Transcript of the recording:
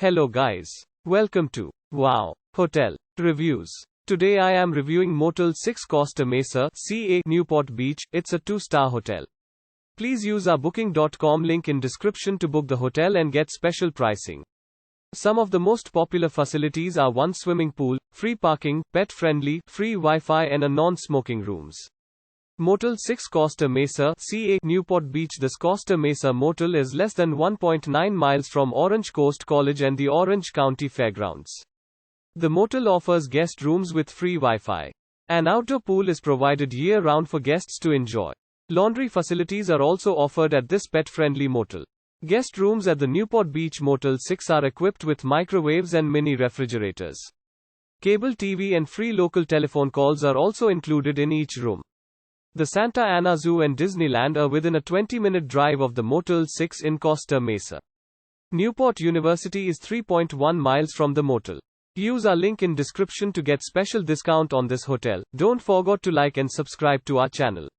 Hello guys. Welcome to Wow Hotel Reviews. Today I am reviewing Motel 6-Costa Mesa, CA, Newport Beach. It's a 2-star hotel. Please use our booking.com link in description to book the hotel and get special pricing. Some of the most popular facilities are one swimming pool, free parking, pet-friendly, free Wi-Fi and a non-smoking rooms. Motel 6 Costa Mesa, CA, Newport Beach. This Costa Mesa Motel is less than 1.9 miles from Orange Coast College and the Orange County Fairgrounds. The motel offers guest rooms with free Wi-Fi. An outdoor pool is provided year-round for guests to enjoy. Laundry facilities are also offered at this pet-friendly motel. Guest rooms at the Newport Beach Motel 6 are equipped with microwaves and mini refrigerators. Cable TV and free local telephone calls are also included in each room. The Santa Ana Zoo and Disneyland are within a 20-minute drive of the Motel 6 in Costa Mesa. Newport University is 3.1 miles from the motel. Use our link in description to get special discount on this hotel. Don't forget to like and subscribe to our channel.